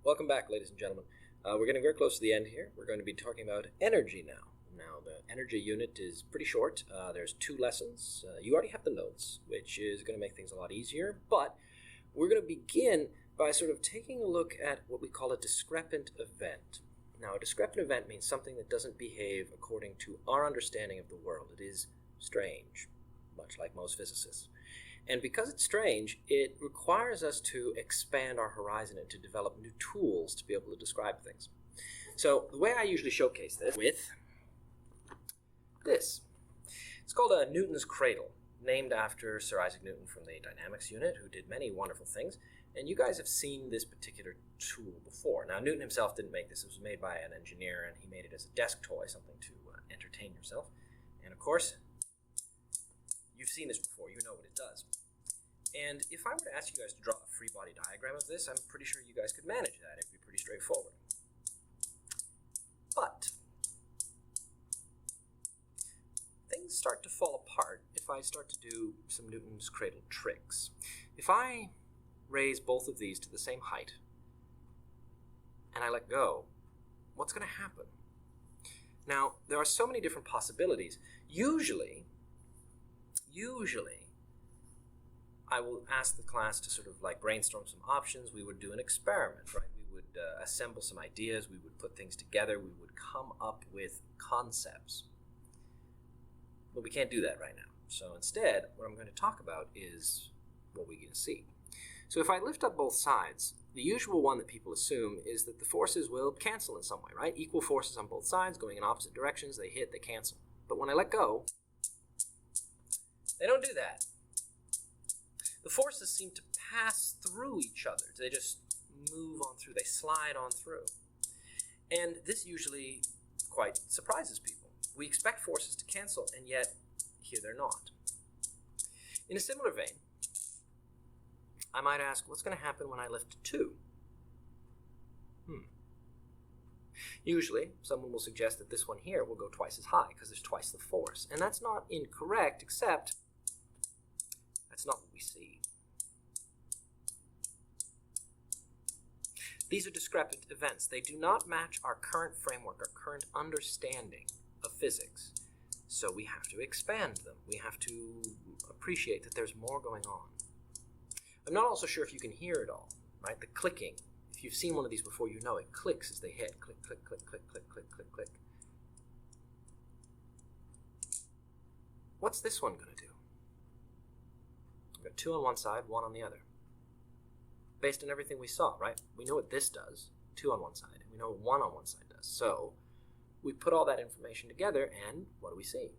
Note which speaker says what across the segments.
Speaker 1: Welcome back, ladies and gentlemen. We're getting very close to the end here. We're going to be talking about energy now. Now, the energy unit is pretty short. There's 2 lessons. You already have the notes, which is going to make things a lot easier. But we're going to begin by sort of taking a look at what we call a discrepant event. Now, a discrepant event means something that doesn't behave according to our understanding of the world. It is strange, much like most physicists. And because it's strange, it requires us to expand our horizon and to develop new tools to be able to describe things. So the way I usually showcase this with this. It's called a Newton's cradle, named after Sir Isaac Newton from the dynamics unit, who did many wonderful things. And you guys have seen this particular tool before. Now, Newton himself didn't make this. It was made by an engineer, and he made it as a desk toy, something to entertain yourself. And of course, you've seen this before. You know what it does. And if I were to ask you guys to draw a free body diagram of this, I'm pretty sure you guys could manage that. It'd be pretty straightforward. But things start to fall apart if I start to do some Newton's cradle tricks. If I raise both of these to the same height and I let go, what's going to happen? Now, there are so many different possibilities. Usually, I will ask the class to sort of like brainstorm some options. We would do an experiment, right? We would assemble some ideas. We would put things together. We would come up with concepts. But we can't do that right now. So instead, what I'm going to talk about is what we can see. So if I lift up both sides, the usual one that people assume is that the forces will cancel in some way, right? Equal forces on both sides going in opposite directions. They hit, they cancel. But when I let go, they don't do that. The forces seem to pass through each other. They just move on through. They slide on through. And this usually quite surprises people. We expect forces to cancel, and yet here they're not. In a similar vein, I might ask, what's going to happen when I lift 2? Usually, someone will suggest that this one here will go twice as high because there's twice the force. And that's not incorrect, except that's not what we see. These are discrepant events. They do not match our current framework, our current understanding of physics. So we have to expand them. We have to appreciate that there's more going on. I'm not also sure if you can hear it all, right? The clicking. If you've seen one of these before, you know it clicks as they hit. Click, click, click, click, click, click, click, click. What's this one going to do? We've got 2 on one side, 1 on the other. Based on everything we saw, right? We know what this does, 2 on one side, and we know what 1 on one side does. So we put all that information together, and what do we see?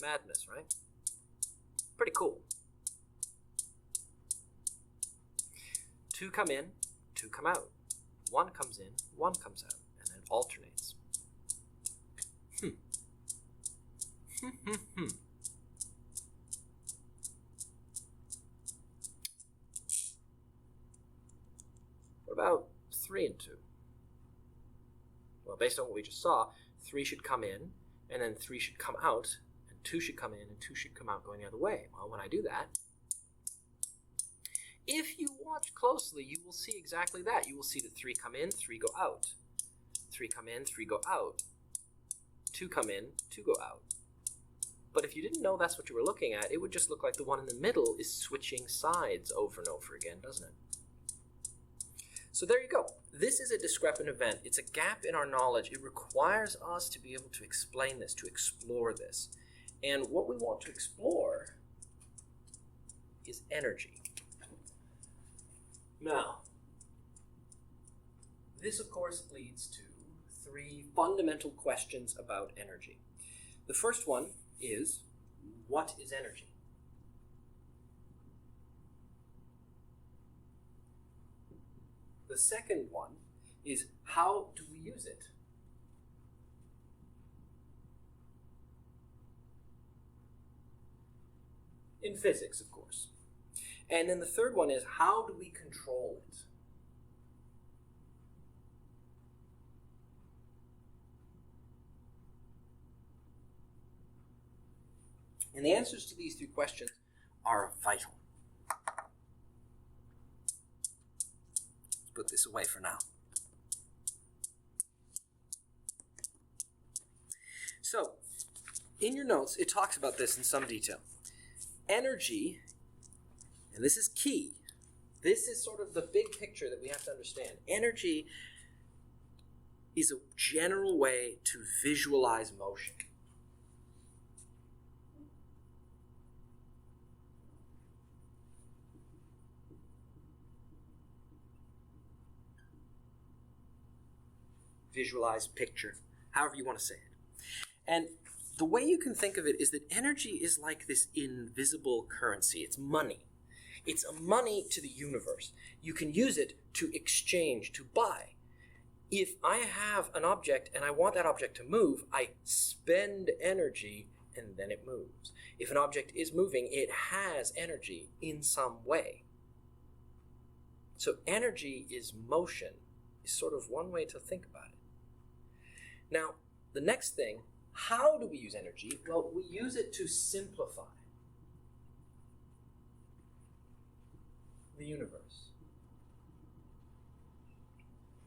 Speaker 1: Madness, right? Pretty cool. 2 come in, 2 come out. 1 comes in, 1 comes out, and then it alternates. What about 3 and 2? Well, based on what we just saw, 3 should come in, and then 3 should come out, and 2 should come in, and 2 should come out going the other way. Well, when I do that, if you watch closely, you will see exactly that. You will see that 3 come in, 3 go out. 3 come in, 3 go out. 2 come in, 2 go out. But if you didn't know that's what you were looking at, it would just look like the one in the middle is switching sides over and over again, doesn't it? So there you go. This is a discrepant event. It's a gap in our knowledge. It requires us to be able to explain this, to explore this. And what we want to explore is energy. Now, this of course leads to 3 fundamental questions about energy. The first one is, what is energy? The second one is, how do we use it? In physics, of course. And then the third one is, how do we control it? And the answers to these 3 questions are vital. put this away for now. So, in your notes, it talks about this in some detail. Energy, and this is key, this is sort of the big picture that we have to understand. Energy is a general way to visualize motion. Visualize, picture, however you want to say it. And the way you can think of it is that energy is like this invisible currency. It's money. It's a money to the universe. You can use it to exchange, to buy. If I have an object and I want that object to move, I spend energy and then it moves. If an object is moving, it has energy in some way. So energy is motion, is sort of one way to think about it. Now, the next thing, how do we use energy? Well, we use it to simplify the universe.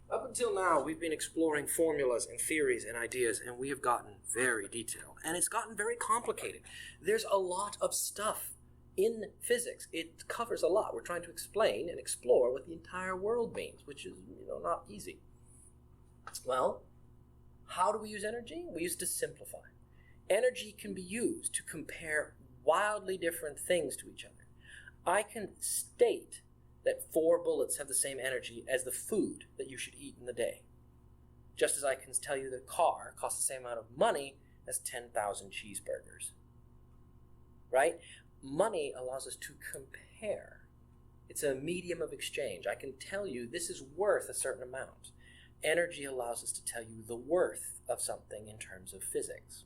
Speaker 1: Up until now, we've been exploring formulas and theories and ideas, and we have gotten very detailed. And it's gotten very complicated. There's a lot of stuff in physics. It covers a lot. We're trying to explain and explore what the entire world means, which is, not easy. Well, how do we use energy? We use it to simplify. Energy can be used to compare wildly different things to each other. I can state that 4 bullets have the same energy as the food that you should eat in the day. Just as I can tell you that a car costs the same amount of money as 10,000 cheeseburgers. Right? Money allows us to compare. It's a medium of exchange. I can tell you this is worth a certain amount. Energy allows us to tell you the worth of something in terms of physics.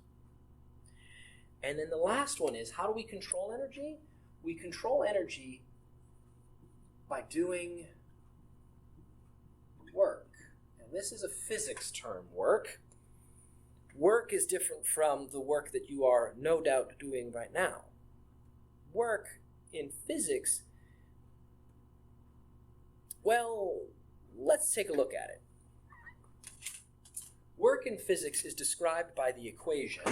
Speaker 1: And then the last one is, how do we control energy? We control energy by doing work. And this is a physics term, work. Work is different from the work that you are no doubt doing right now. Work in physics, well, let's take a look at it. Work in physics is described by the equation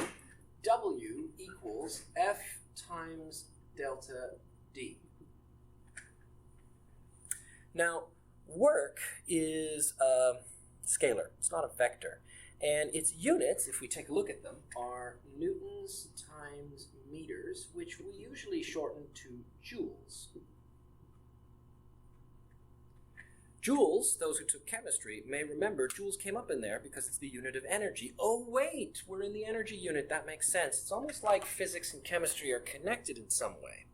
Speaker 1: W equals F times delta D. Now, work is a scalar. It's not a vector. And its units, if we take a look at them, are newtons times meters, which we usually shorten to joules. Joules, those who took chemistry may remember, joules came up in there because it's the unit of energy. Oh wait, we're in the energy unit, that makes sense. It's almost like physics and chemistry are connected in some way.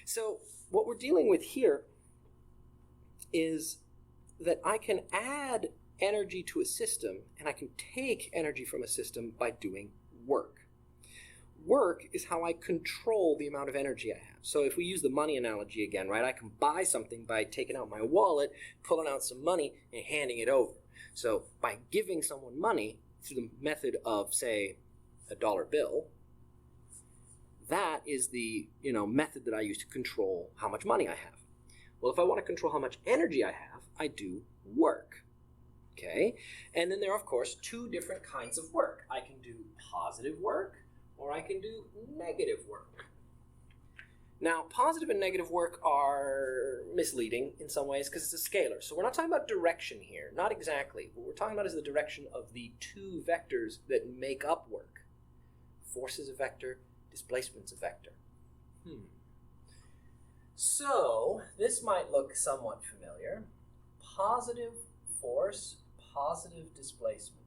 Speaker 1: So what we're dealing with here is that I can add energy to a system and I can take energy from a system by doing work. Work is how I control the amount of energy I have. So if we use the money analogy again, right, I can buy something by taking out my wallet, pulling out some money, and handing it over. So by giving someone money through the method of, say, a dollar bill, that is the method that I use to control how much money I have. Well, if I want to control how much energy I have, I do work. Okay? And then there are, of course, 2 different kinds of work. I can do positive work, or I can do negative work. Now, positive and negative work are misleading in some ways because it's a scalar. So we're not talking about direction here, not exactly. What we're talking about is the direction of the 2 vectors that make up work. Force is a vector, displacement's a vector. So this might look somewhat familiar. Positive force, positive displacement.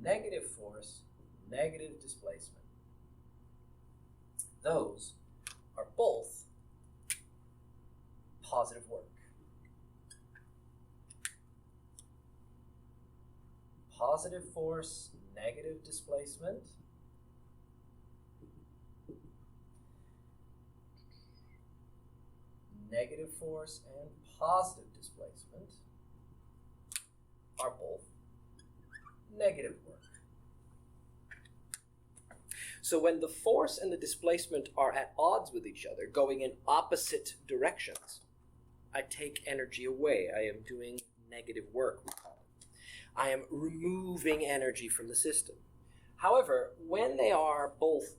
Speaker 1: Negative force, negative displacement. Those are both positive work. Positive force, negative displacement. Negative force and positive displacement are both negative work. So when the force and the displacement are at odds with each other, going in opposite directions, I take energy away. I am doing negative work, we call it. I am removing energy from the system. However, when they are both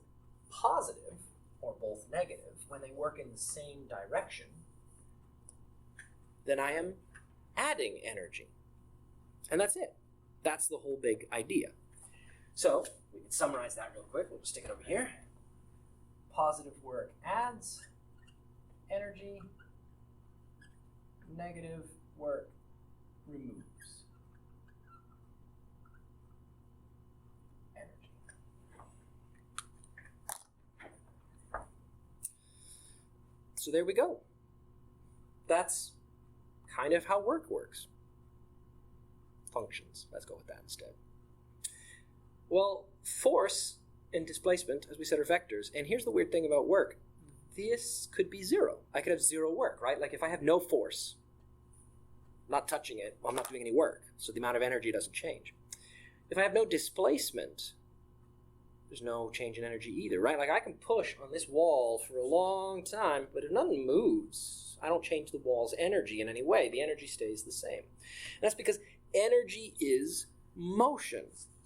Speaker 1: positive or both negative, when they work in the same direction, then I am adding energy. And that's it. That's the whole big idea. So, we can summarize that real quick. We'll just stick it over here. Positive work adds energy. Negative work removes energy. So there we go. That's kind of how work works. Functions. Let's go with that instead. Well, force and displacement, as we said, are vectors. And here's the weird thing about work. This could be zero. I could have zero work, right? Like if I have no force, not touching it, well, I'm not doing any work. So the amount of energy doesn't change. If I have no displacement, there's no change in energy either, right? Like I can push on this wall for a long time, but if nothing moves, I don't change the wall's energy in any way. The energy stays the same. And that's because energy is motion.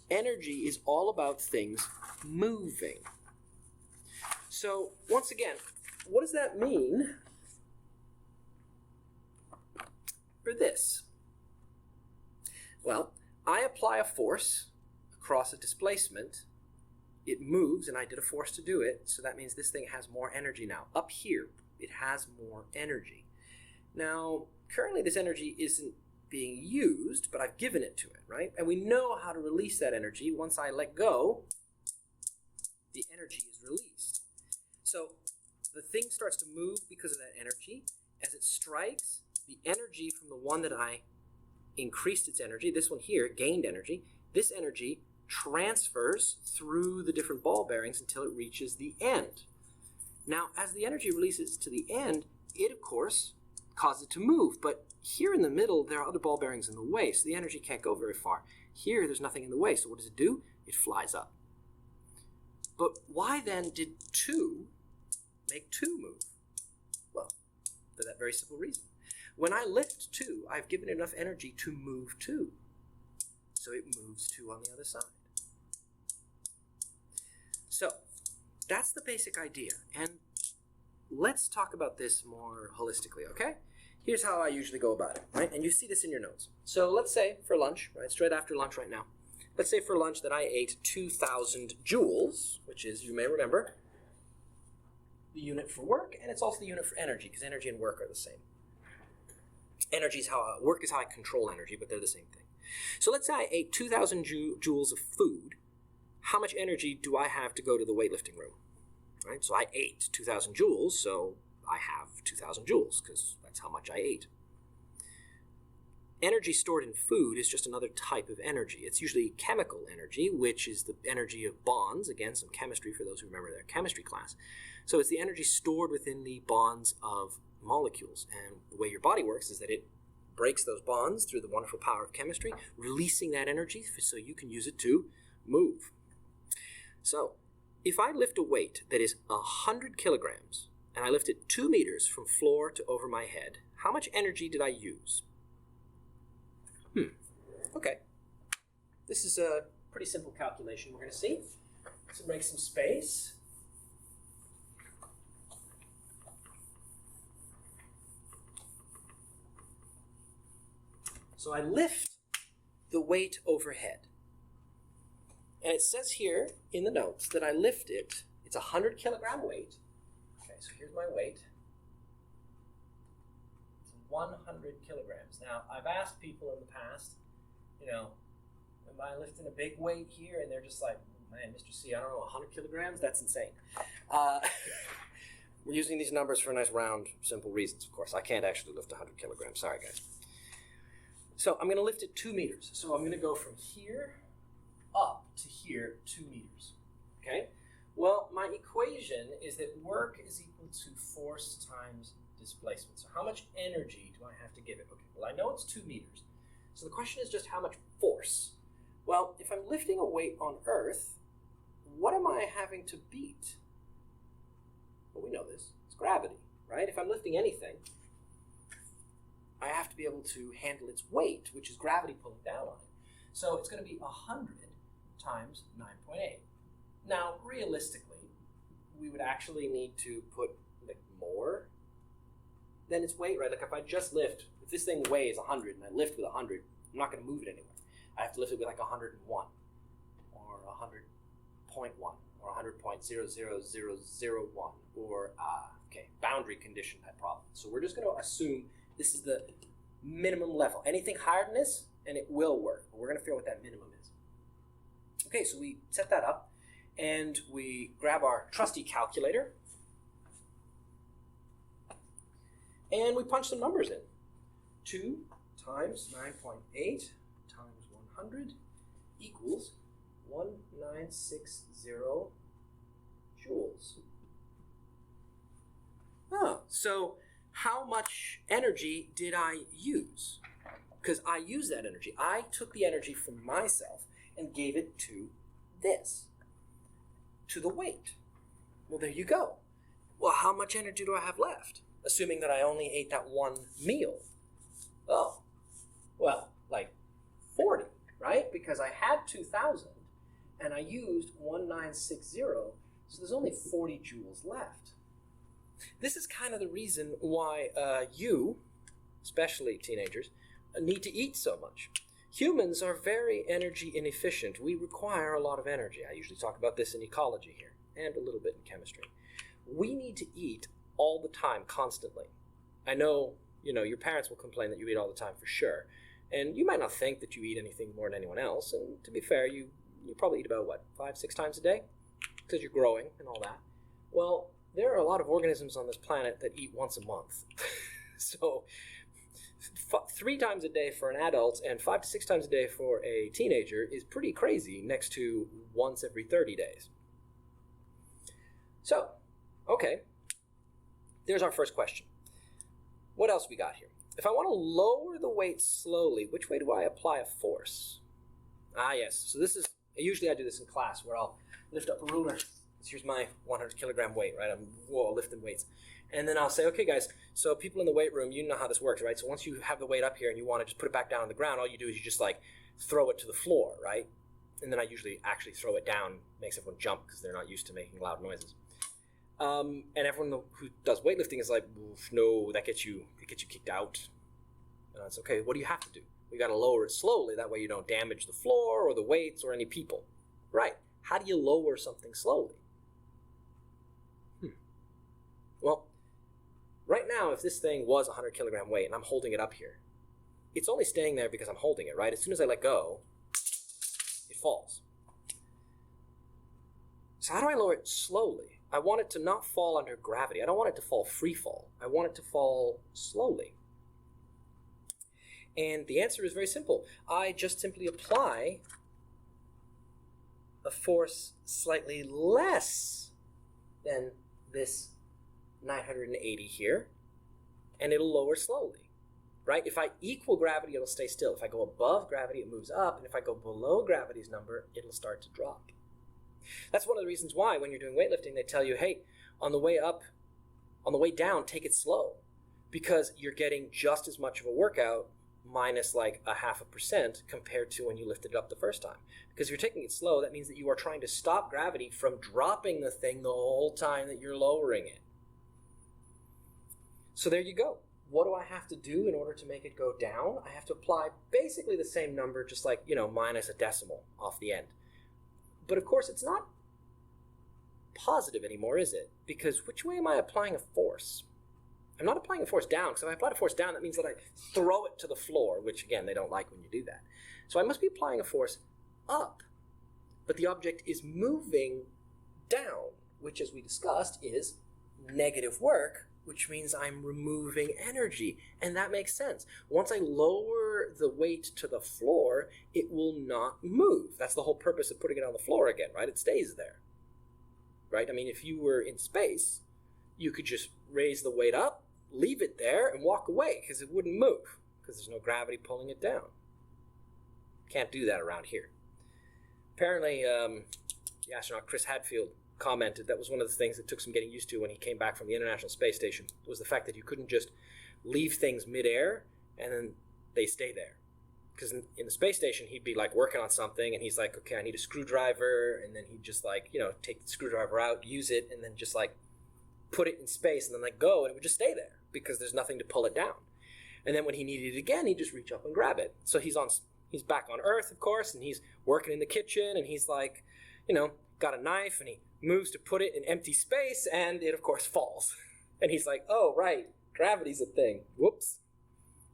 Speaker 1: Energy is all about things moving. So, once again, what does that mean for this? Well, I apply a force across a displacement. It moves, and I did a force to do it, so that means this thing has more energy now. Up here, it has more energy. Now, currently this energy isn't being used, but I've given it to it, right? And we know how to release that energy. Once I let go, the energy is released. So the thing starts to move because of that energy. As it strikes, the energy from the one that I increased its energy, this one here gained energy, this energy transfers through the different ball bearings until it reaches the end. Now, as the energy releases to the end, it, of course, causes it to move, but here in the middle, there are other ball bearings in the way, so the energy can't go very far. Here, there's nothing in the way, so what does it do? It flies up. But why then did 2 make 2 move? Well, for that very simple reason. When I lift 2, I've given enough energy to move 2. So it moves 2 on the other side. So, that's the basic idea. And let's talk about this more holistically, okay? Here's how I usually go about it, right? And you see this in your notes. So let's say for lunch, right, straight after lunch right now, let's say for lunch that I ate 2,000 joules, which is, you may remember, the unit for work, and it's also the unit for energy, because energy and work are the same. Work is how I control energy, but they're the same thing. So let's say I ate 2,000 joules of food. How much energy do I have to go to the weightlifting room? Right? So I ate 2,000 joules, so I have 2,000 joules, because that's how much I ate. Energy stored in food is just another type of energy. It's usually chemical energy, which is the energy of bonds. Again, some chemistry for those who remember their chemistry class. So it's the energy stored within the bonds of molecules. And the way your body works is that it breaks those bonds through the wonderful power of chemistry, releasing that energy so you can use it to move. So if I lift a weight that is 100 kilograms, and I lift it 2 meters from floor to over my head, how much energy did I use? Okay. This is a pretty simple calculation we're going to see. So make some space. So I lift the weight overhead. And it says here in the notes that I lift it. It's a 100 kilogram weight. Okay, so here's my weight. It's 100 kilograms. Now, I've asked people in the past, am I lifting a big weight here? And they're just like, man, Mr. C, I don't know, 100 kilograms? That's insane. We're using these numbers for nice round, simple reasons, of course. I can't actually lift 100 kilograms. Sorry, guys. So I'm going to lift it 2 meters. So I'm going to go from here up to here, 2 meters. Okay? Well, my equation is that work is equal to force times displacement. So how much energy do I have to give it? Okay, well, I know it's 2 meters. So the question is just how much force? Well, if I'm lifting a weight on Earth, what am I having to beat? Well, we know this. It's gravity, right? If I'm lifting anything, be able to handle its weight, which is gravity pulling down on it. So it's going to be 100 times 9.8. Now, realistically, we would actually need to put like more than its weight, right? Like if I just lift, if this thing weighs 100 and I lift with 100, I'm not going to move it anywhere. I have to lift it with like 101 or 100.1 or 100.00001 or, boundary condition type problem. So we're just going to assume this is the minimum level. Anything higher than this, and it will work. But we're going to figure out what that minimum is. Okay, so we set that up, and we grab our trusty calculator, and we punch some numbers in. 2 times 9.8 times 100 equals 1960 joules. Oh, so how much energy did I use? Because I used that energy. I took the energy from myself and gave it to this, to the weight. Well, there you go. Well, how much energy do I have left? Assuming that I only ate that one meal. Oh, well, like 40, right? Because I had 2,000 and I used 1960, so there's only 40 joules left. This is kind of the reason why you, especially teenagers, need to eat so much. Humans are very energy inefficient. We require a lot of energy. I usually talk about this in ecology here, and a little bit in chemistry. We need to eat all the time, constantly. I know, your parents will complain that you eat all the time for sure, and you might not think that you eat anything more than anyone else, and to be fair, you probably eat about, 5-6 times a day? Because you're growing and all that. Well, there are a lot of organisms on this planet that eat once a month. So 3 times a day for an adult and 5 to 6 times a day for a teenager is pretty crazy next to once every 30 days. So, okay, there's our first question. What else we got here? If I want to lower the weight slowly, which way do I apply a force? Ah, yes. So usually I do this in class where I'll lift up a ruler. Here's my 100 kilogram weight, right? I'm lifting weights. And then I'll say, okay, guys, so people in the weight room, you know how this works, right? So once you have the weight up here and you want to just put it back down on the ground, all you do is you just throw it to the floor, right? And then I usually actually throw it down, makes everyone jump because they're not used to making loud noises. And everyone who does weightlifting is like, no, that gets you kicked out. And it's okay, what do you have to do? We got to lower it slowly, that way you don't damage the floor or the weights or any people. Right, how do you lower something slowly? Well, right now, if this thing was 100 kilogram weight and I'm holding it up here, it's only staying there because I'm holding it, right? As soon as I let go, it falls. So how do I lower it slowly? I want it to not fall under gravity. I don't want it to fall free fall. I want it to fall slowly. And the answer is very simple. I just simply apply a force slightly less than this 980 here, and it'll lower slowly, right? If I equal gravity, it'll stay still. If I go above gravity, it moves up, and if I go below gravity's number, it'll start to drop. That's one of the reasons why when you're doing weightlifting, they tell you, hey, on the way up, on the way down, take it slow, because you're getting just as much of a workout minus 0.5% compared to when you lifted it up the first time. Because if you're taking it slow, that means that you are trying to stop gravity from dropping the thing the whole time that you're lowering it. So there you go. What do I have to do in order to make it go down? I have to apply basically the same number, just minus a decimal off the end. But of course, it's not positive anymore, is it? Because which way am I applying a force? I'm not applying a force down, because if I apply a force down, that means that I throw it to the floor, which again, they don't like when you do that. So I must be applying a force up, but the object is moving down, which as we discussed is negative work, which means I'm removing energy, and that makes sense. Once I lower the weight to the floor, it will not move. That's the whole purpose of putting it on the floor again, right? It stays there, right? I mean, if you were in space, you could just raise the weight up, leave it there, and walk away, because it wouldn't move, because there's no gravity pulling it down. Can't do that around here. Apparently, the astronaut Chris Hadfield commented that was one of the things that took some getting used to when he came back from the International Space Station, was the fact that you couldn't just leave things midair and then they stay there. Because in the space station, he'd be like working on something, and he's like, okay, I need a screwdriver, and then he'd just like, take the screwdriver out, use it, and then just like put it in space, and then like go, and it would just stay there because there's nothing to pull it down. And then when he needed it again, he'd just reach up and grab it. So he's back on Earth, of course, and he's working in the kitchen, and he's like, got a knife, and he moves to put it in empty space, and it, of course, falls. And he's like, oh, right, gravity's a thing. Whoops.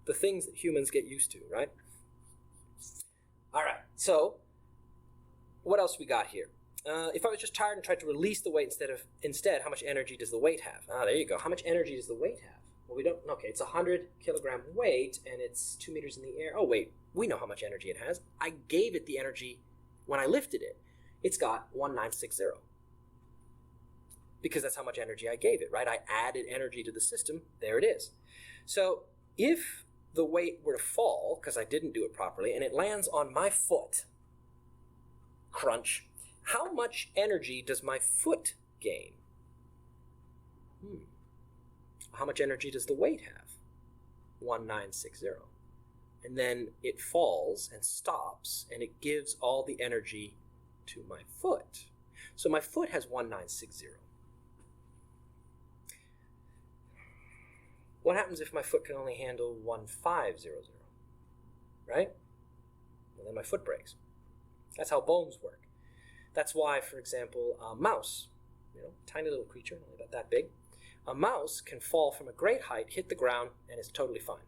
Speaker 1: The things that humans get used to, right? All right, so what else we got here? If I was just tired and tried to release the weight instead, how much energy does the weight have? Ah, there you go. How much energy does the weight have? Well, we don't, okay, it's 100 kilogram weight, and it's 2 meters in the air. Oh, wait, we know how much energy it has. I gave it the energy when I lifted it. It's got 1960. Because that's how much energy I gave it, right? I added energy to the system. There it is. So if the weight were to fall, because I didn't do it properly, and it lands on my foot, crunch, how much energy does my foot gain? How much energy does the weight have? 1960. And then it falls and stops, and it gives all the energy to my foot. So my foot has 1960. What happens if my foot can only handle 1500? Right? Well, then my foot breaks. That's how bones work. That's why, for example, a mouse, tiny little creature, only about that big, a mouse can fall from a great height, hit the ground, and it's totally fine.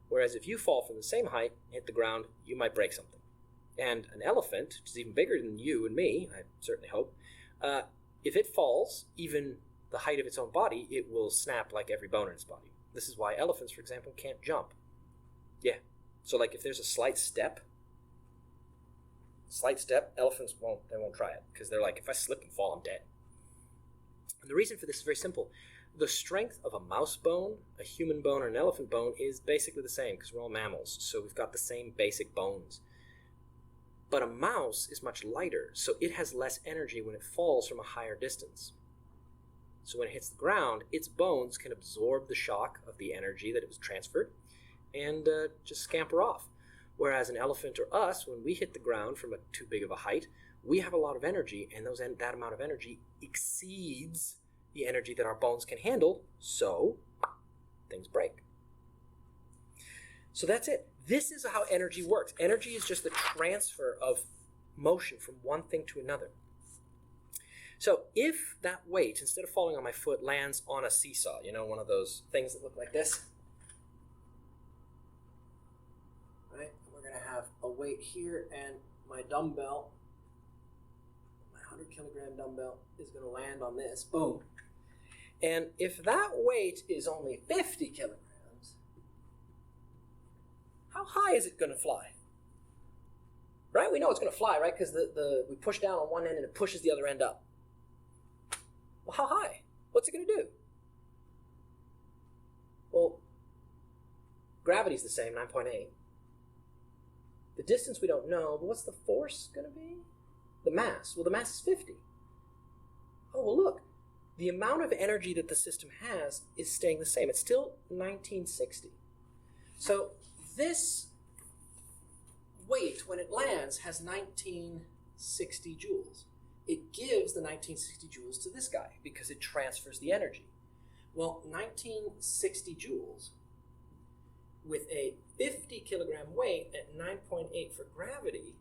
Speaker 1: Whereas if you fall from the same height, hit the ground, you might break something. And an elephant, which is even bigger than you and me, I certainly hope, if it falls, even the height of its own body, it will snap like every bone in its body. This is why elephants, for example, can't jump. Yeah. So like if there's a slight step, elephants won't try it. Because they're like, if I slip and fall, I'm dead. And the reason for this is very simple. The strength of a mouse bone, a human bone, or an elephant bone is basically the same because we're all mammals. So we've got the same basic bones. But a mouse is much lighter, so it has less energy when it falls from a higher distance. So when it hits the ground, its bones can absorb the shock of the energy that it was transferred and just scamper off. Whereas an elephant or us, when we hit the ground from too big of a height, we have a lot of energy, and that amount of energy exceeds the energy that our bones can handle, so things break. So that's it. This is how energy works. Energy is just the transfer of motion from one thing to another. So if that weight, instead of falling on my foot, lands on a seesaw, one of those things that look like this, right? We're going to have a weight here, and my dumbbell, my 100 kilogram dumbbell, is going to land on this. Boom. And if that weight is only 50 kilograms, how high is it going to fly? Right? We know it's going to fly, right? Because we push down on one end and it pushes the other end up. Well, how high? What's it going to do? Well, gravity's the same, 9.8. The distance we don't know, but what's the force going to be? The mass. Well, the mass is 50. Oh, well, look. The amount of energy that the system has is staying the same. It's still 1960. So this weight, when it lands, has 1960 joules. It gives the 1960 joules to this guy because it transfers the energy. Well, 1960 joules with a 50 kilogram weight at 9.8 for gravity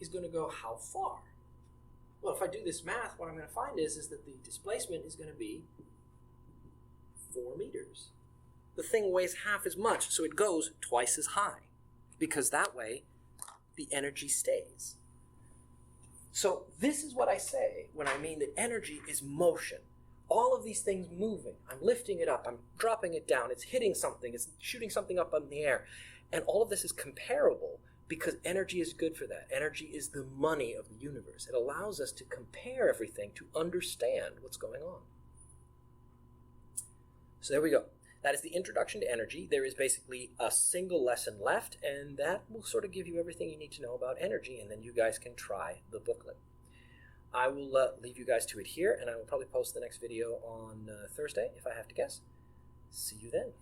Speaker 1: is going to go how far? Well, if I do this math, what I'm going to find is that the displacement is going to be 4 meters. The thing weighs half as much, so it goes twice as high, because that way the energy stays. So this is what I say when I mean that energy is motion. All of these things moving. I'm lifting it up, I'm dropping it down, it's hitting something, it's shooting something up in the air. And all of this is comparable because energy is good for that. Energy is the money of the universe. It allows us to compare everything, to understand what's going on. So there we go. That is the introduction to energy. There is basically a single lesson left, and that will sort of give you everything you need to know about energy, and then you guys can try the booklet. I will leave you guys to it here, and I will probably post the next video on Thursday, if I have to guess. See you then.